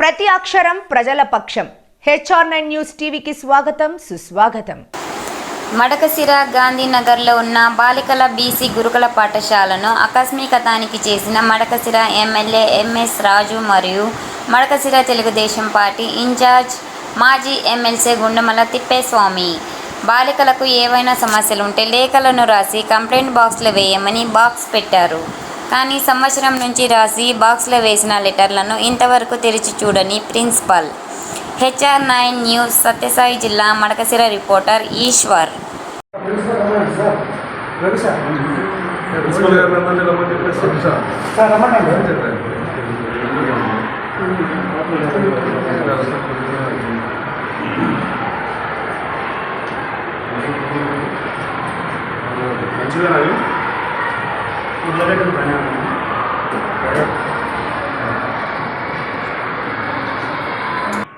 ప్రతి అక్షరం ప్రజల పక్షం. HR9 న్యూస్ టీవీకి స్వాగతం, సుస్వాగతం. మడకశిర గాంధీనగర్లో ఉన్న బాలికల బీసీ గురుకుల పాఠశాలను ఆకస్మిక తనిఖీ చేసిన మడకశిర ఎమ్మెల్యే MS రాజు మరియు మడకశిర తెలుగుదేశం పార్టీ ఇన్ఛార్జ్ మాజీ ఎమ్మెల్సీ గుండుమల తిప్పేస్వామి బాలికలకు ఏవైనా సమస్యలు ఉంటే లేఖలను రాసి కంప్లైంట్ బాక్స్లో వేయమని బాక్స్ పెట్టారు. కానీ సంవత్సరం నుంచి రాసి బాక్స్లో వేసిన లెటర్లను ఇంతవరకు తెరిచి చూడని ప్రిన్సిపల్. HR9 న్యూస్ సత్యసాయి జిల్లా మడకశిర రిపోర్టర్ ఈశ్వర్.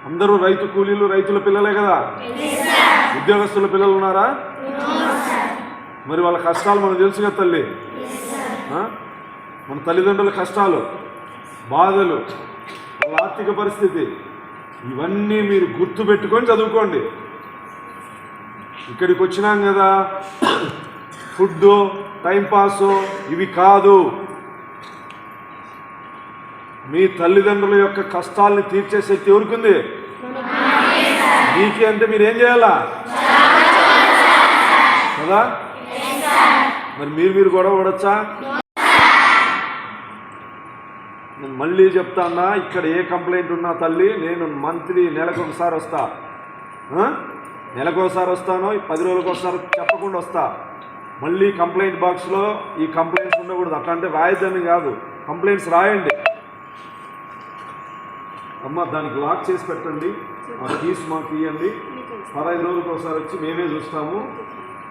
అందరూ రైతు కూలీలు, రైతుల పిల్లలే కదా? ఉద్యోగస్తుల పిల్లలు ఉన్నారా? మరి వాళ్ళ కష్టాలు మనకు తెలుసు కదా తల్లి. మన తల్లిదండ్రుల కష్టాలు, బాధలు, వాళ్ళ ఆర్థిక పరిస్థితి ఇవన్నీ మీరు గుర్తు పెట్టుకొని చదువుకోండి. ఇక్కడికి వచ్చినాం కదా, ఫుడ్, టైంపాసు ఇవి కాదు. మీ తల్లిదండ్రుల యొక్క కష్టాలని తీర్చే శక్తి ఎవరికింది? మీకే. అంటే మీరు ఏం చేయాలా కదా? మరి మీరు గొడవ పడచ్చా? నేను మళ్ళీ చెప్తానా, ఇక్కడ ఏ కంప్లైంట్ ఉన్నా తల్లి, నేను మంత్లీ నెలకు ఒకసారి వస్తా. నెలకు ఒకసారి వస్తాను, 10 రోజులకు ఒకసారి చెప్పకుండా వస్తా. మళ్ళీ కంప్లైంట్ బాక్స్లో ఈ కంప్లైంట్స్ ఉండకూడదు. అట్లా అంటే రాయద్దని కాదు, కంప్లైంట్స్ రాయండి. అమ్మ దానికి లాక్ చేసి పెట్టండి, ఆ కీస్ మాకు ఇవ్వండి. 15 రోజులకు ఒకసారి వచ్చి మేమే చూస్తాము.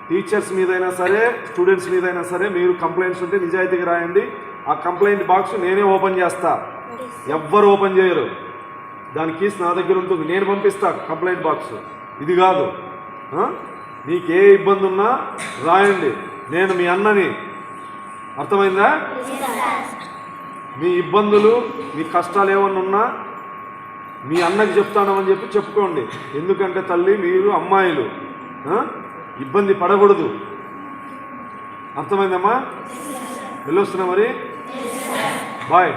టీచర్స్ మీదైనా సరే, స్టూడెంట్స్ మీదైనా సరే మీరు కంప్లైంట్స్ ఉంటే నిజాయితీగా రాయండి. ఆ కంప్లైంట్ బాక్స్ నేనే ఓపెన్ చేస్తా, ఎవ్వరు ఓపెన్ చేయరు. దాని కీస్ నా దగ్గర ఉంటుంది, నేను పంపిస్తా కంప్లైంట్ బాక్స్. ఇది కాదు. మీకు ఏ ఇబ్బంది ఉన్నా రాయండి, నేను మీ అన్నని. అర్థమైందా? మీ ఇబ్బందులు, మీ కష్టాలు ఏమన్నా ఉన్నా మీ అన్నకి చెప్తానని చెప్పి చెప్పుకోండి. ఎందుకంటే తల్లి, మీరు అమ్మాయిలు ఇబ్బంది పడకూడదు. అర్థమైందమ్మా? వెళ్ళొస్తున్నా మరి. బాయ్.